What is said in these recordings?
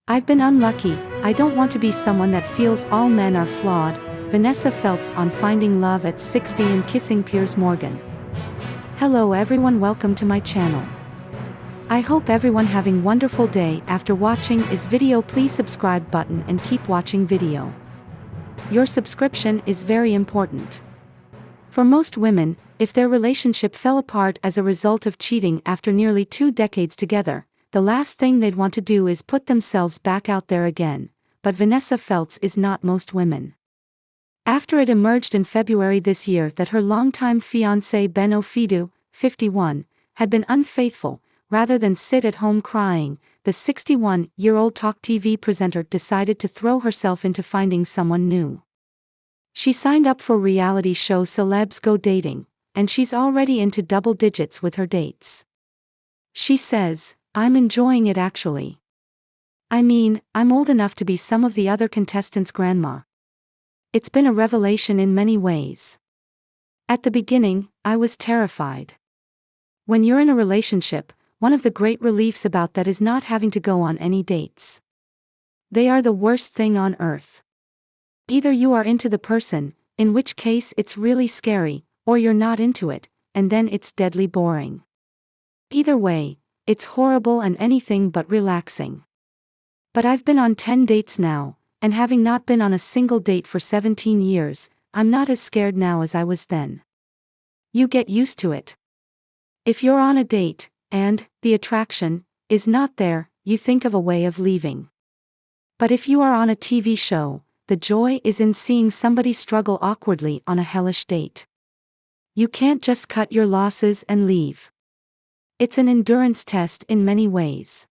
I've been unlucky. I don't want to be someone that feels all men are flawed. Vanessa Feltz on finding love at 60 and kissing Piers Morgan. Hello everyone, welcome to my channel. I hope everyone having wonderful day. After watching this video, please subscribe button and keep watching video. Your subscription is very important. For most women, if their relationship fell apart as a result of cheating after nearly 2 decades together, the last thing they'd want to do is put themselves back out there again. But Vanessa Feltz is not most women. After it emerged in February this year that her longtime fiancé Ben Ofoedu, 51, had been unfaithful, rather than sit at home crying, the 61-year-old TalkTV presenter decided to throw herself into finding someone new. She signed up for reality show Celebs Go Dating, and she's already into double digits with her dates. She says, "I'm enjoying it actually. I mean, I'm old enough to be some of the other contestants' grandma. It's been a revelation in many ways. At the beginning, I was terrified. When you're in a relationship, one of the great reliefs about that is not having to go on any dates. They are the worst thing on earth. Either you are into the person, in which case it's really scary, or you're not into it, and then it's deadly boring. Either way, it's horrible and anything but relaxing. But I've been on 10 dates now, and having not been on a single date for 17 years, I'm not as scared now as I was then. You get used to it. If you're on a date, and the attraction is not there, you think of a way of leaving. But if you are on a TV show, the joy is in seeing somebody struggle awkwardly on a hellish date. You can't just cut your losses and leave. It's an endurance test in many ways.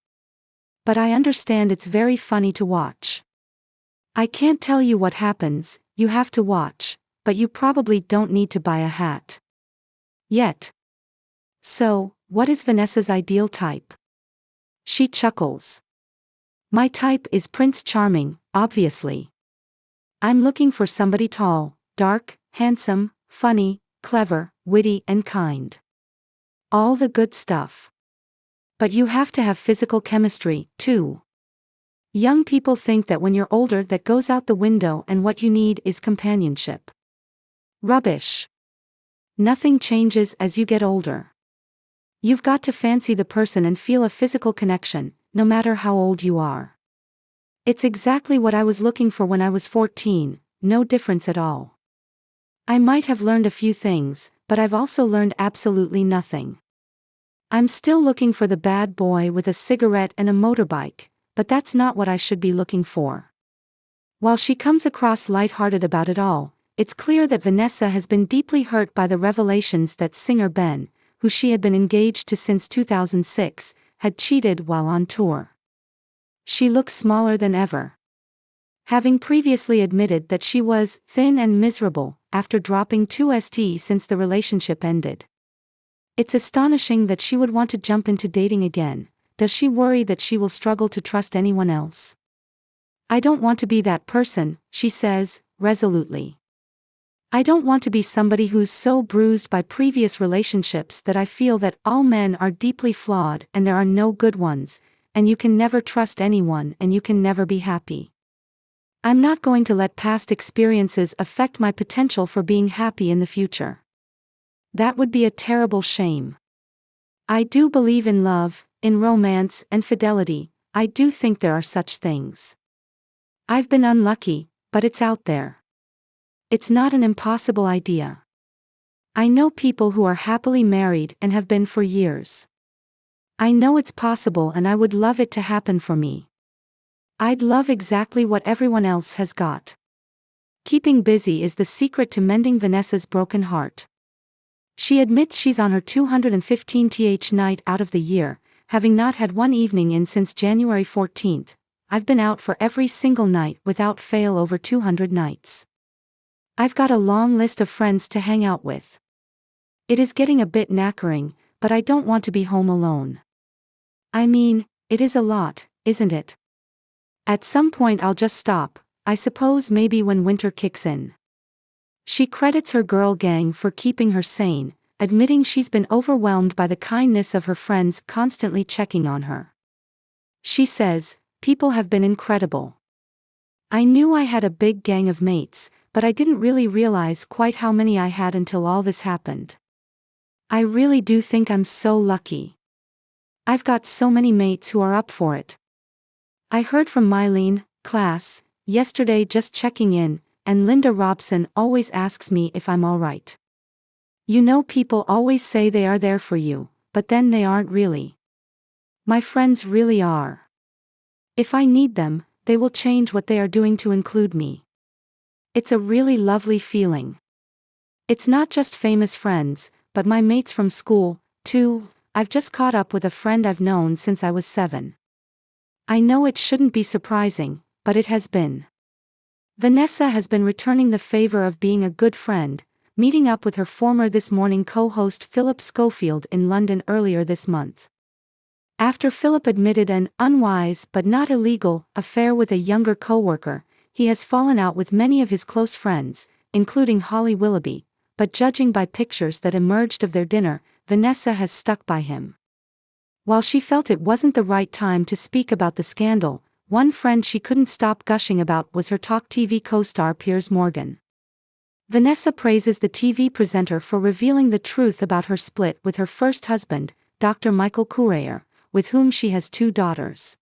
But I understand it's very funny to watch. I can't tell you what happens, you have to watch, but you probably don't need to buy a hat yet. So, what is Vanessa's ideal type? She chuckles. My type is Prince Charming, obviously. I'm looking for somebody tall, dark, handsome, funny, clever, witty and kind. All the good stuff. But you have to have physical chemistry, too. Young people think that when you're older that goes out the window and what you need is companionship. Rubbish. Nothing changes as you get older. You've got to fancy the person and feel a physical connection, no matter how old you are. It's exactly what I was looking for when I was 14, no difference at all. I might have learned a few things, but I've also learned absolutely nothing. I'm still looking for the bad boy with a cigarette and a motorbike, but that's not what I should be looking for. While she comes across lighthearted about it all, it's clear that Vanessa has been deeply hurt by the revelations that singer Ben, who she had been engaged to since 2006, had cheated while on tour. She looks smaller than ever. Having previously admitted that she was thin and miserable after dropping 2 since the relationship ended. It's astonishing that she would want to jump into dating again. Does she worry that she will struggle to trust anyone else? I don't want to be that person, she says, resolutely. I don't want to be somebody who's so bruised by previous relationships that I feel that all men are deeply flawed and there are no good ones, and you can never trust anyone and you can never be happy. I'm not going to let past experiences affect my potential for being happy in the future. That would be a terrible shame. I do believe in love, in romance and fidelity. I do think there are such things. I've been unlucky, but it's out there. It's not an impossible idea. I know people who are happily married and have been for years. I know it's possible and I would love it to happen for me. I'd love exactly what everyone else has got. Keeping busy is the secret to mending Vanessa's broken heart. She admits she's on her 215th night out of the year, having not had one evening in since January 14th. I've been out for every single night without fail over 200 nights. I've got a long list of friends to hang out with. It is getting a bit knackering, but I don't want to be home alone. I mean, it is a lot, isn't it? At some point I'll just stop, I suppose maybe when winter kicks in. She credits her girl gang for keeping her sane, admitting she's been overwhelmed by the kindness of her friends constantly checking on her. She says, People have been incredible. I knew I had a big gang of mates, but I didn't really realize quite how many I had until all this happened. I really do think I'm so lucky. I've got so many mates who are up for it. I heard from Mylene, class, yesterday just checking in, and Linda Robson always asks me if I'm alright. You know, people always say they are there for you, but then they aren't really. My friends really are. If I need them, they will change what they are doing to include me. It's a really lovely feeling. It's not just famous friends, but my mates from school, too. I've just caught up with a friend I've known since I was 7. I know it shouldn't be surprising, but it has been. Vanessa has been returning the favor of being a good friend, meeting up with her former This Morning co-host Philip Schofield in London earlier this month. After Philip admitted an unwise but not illegal affair with a younger co-worker, he has fallen out with many of his close friends, including Holly Willoughby, but judging by pictures that emerged of their dinner, Vanessa has stuck by him. While she felt it wasn't the right time to speak about the scandal, one friend she couldn't stop gushing about was her TalkTV co-star Piers Morgan. Vanessa praises the TV presenter for revealing the truth about her split with her first husband, Dr. Michael Courayer, with whom she has 2 daughters.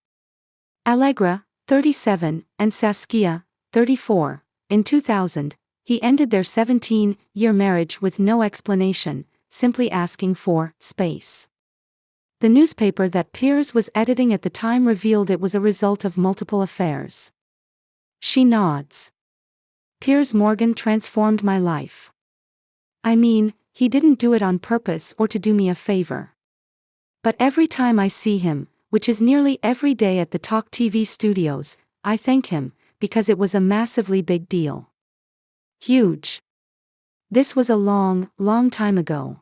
Allegra, 37, and Saskia, 34. In 2000, he ended their 17-year marriage with no explanation, simply asking for space. The newspaper that Piers was editing at the time revealed it was a result of multiple affairs. She nods. Piers Morgan transformed my life. I mean, he didn't do it on purpose or to do me a favor. But every time I see him, which is nearly every day at the TalkTV studios, I thank him, because it was a massively big deal. Huge. This was a long, long time ago.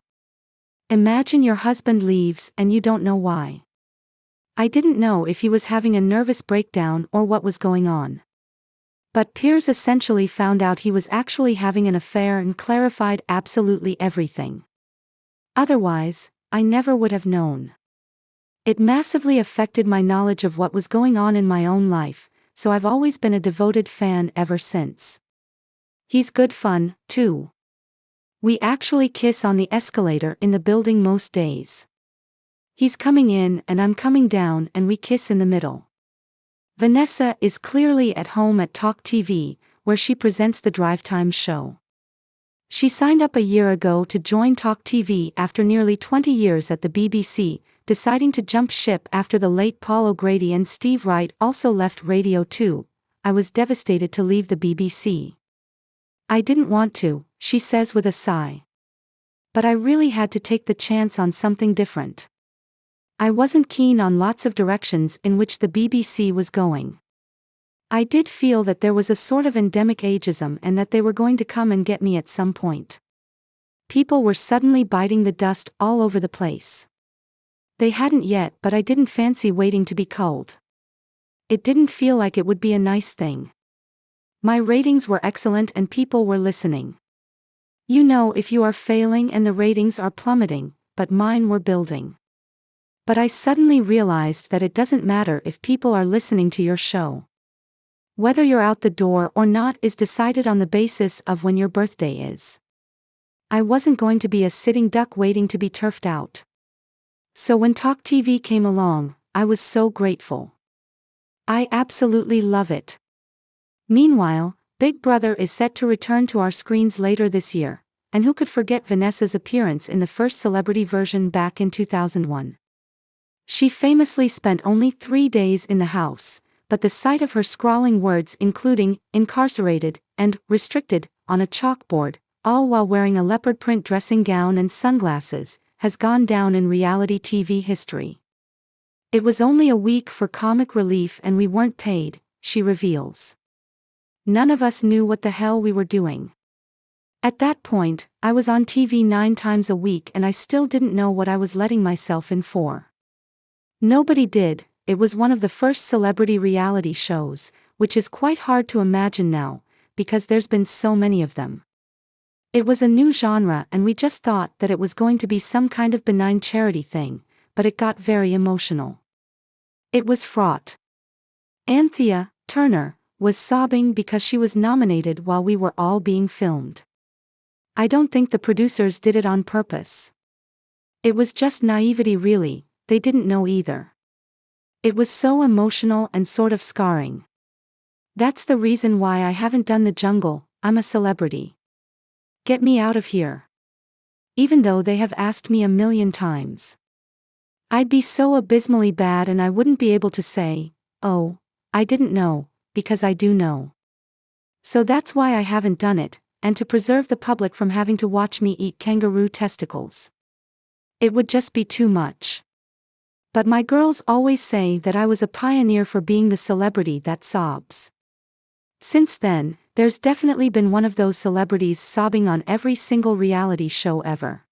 Imagine your husband leaves and you don't know why. I didn't know if he was having a nervous breakdown or what was going on. But Piers essentially found out he was actually having an affair and clarified absolutely everything. Otherwise, I never would have known. It massively affected my knowledge of what was going on in my own life, so I've always been a devoted fan ever since. He's good fun, too. We actually kiss on the escalator in the building most days. He's coming in and I'm coming down and we kiss in the middle. Vanessa is clearly at home at TalkTV, where she presents the Drive Time show. She signed up a year ago to join TalkTV after nearly 20 years at the BBC, deciding to jump ship after the late Paul O'Grady and Steve Wright also left Radio 2. I was devastated to leave the BBC. I didn't want to, she says with a sigh. But I really had to take the chance on something different. I wasn't keen on lots of directions in which the BBC was going. I did feel that there was a sort of endemic ageism and that they were going to come and get me at some point. People were suddenly biting the dust all over the place. They hadn't yet, but I didn't fancy waiting to be culled. It didn't feel like it would be a nice thing. My ratings were excellent and people were listening. You know, if you are failing and the ratings are plummeting, but mine were building. But I suddenly realized that it doesn't matter if people are listening to your show. Whether you're out the door or not is decided on the basis of when your birthday is. I wasn't going to be a sitting duck waiting to be turfed out. So when TalkTV came along, I was so grateful. I absolutely love it. Meanwhile, Big Brother is set to return to our screens later this year, and who could forget Vanessa's appearance in the first celebrity version back in 2001. She famously spent only 3 days in the house, but the sight of her scrawling words including incarcerated and restricted on a chalkboard, all while wearing a leopard print dressing gown and sunglasses, has gone down in reality TV history. It was only a week for comic relief and we weren't paid, she reveals. None of us knew what the hell we were doing. At that point, I was on TV 9 times a week and I still didn't know what I was letting myself in for. Nobody did. It was one of the first celebrity reality shows, which is quite hard to imagine now, because there's been so many of them. It was a new genre and we just thought that it was going to be some kind of benign charity thing, but it got very emotional. It was fraught. Anthea Turner was sobbing because she was nominated while we were all being filmed. I don't think the producers did it on purpose. It was just naivety really, they didn't know either. It was so emotional and sort of scarring. That's the reason why I haven't done The Jungle. I'm a celebrity. Get me out of here. Even though they have asked me a million times. I'd be so abysmally bad and I wouldn't be able to say, oh, I didn't know, because I do know. So that's why I haven't done it, and to preserve the public from having to watch me eat kangaroo testicles. It would just be too much. But my girls always say that I was a pioneer for being the celebrity that sobs. Since then, there's definitely been one of those celebrities sobbing on every single reality show ever.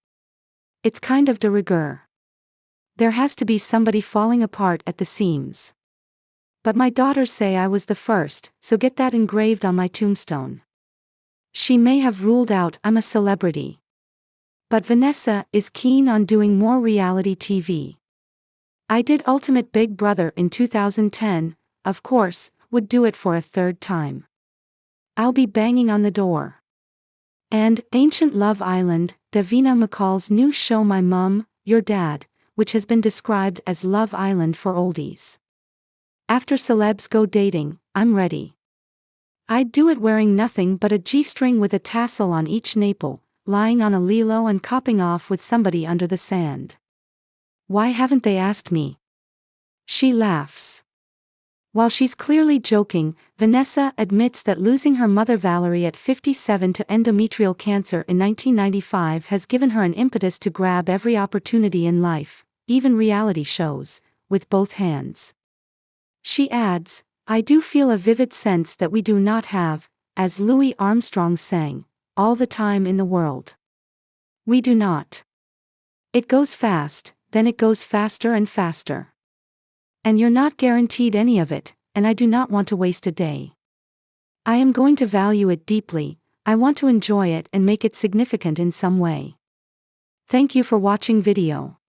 It's kind of de rigueur. There has to be somebody falling apart at the seams. But my daughters say I was the first, so get that engraved on my tombstone. She may have ruled out I'm a celebrity. But Vanessa is keen on doing more reality TV. I did Ultimate Big Brother in 2010, of course, would do it for a third time. I'll be banging on the door. And Ancient Love Island, Davina McCall's new show My Mum, Your Dad, which has been described as Love Island for oldies. After celebs go dating, I'm ready. I'd do it wearing nothing but a G-string with a tassel on each nipple, lying on a lilo and copping off with somebody under the sand. Why haven't they asked me? She laughs. While she's clearly joking, Vanessa admits that losing her mother Valerie at 57 to endometrial cancer in 1995 has given her an impetus to grab every opportunity in life, even reality shows, with both hands. She adds, I do feel a vivid sense that we do not have, as Louis Armstrong sang, all the time in the world. We do not. It goes fast, then it goes faster and faster. And you're not guaranteed any of it, and I do not want to waste a day. I am going to value it deeply, I want to enjoy it and make it significant in some way. Thank you for watching video.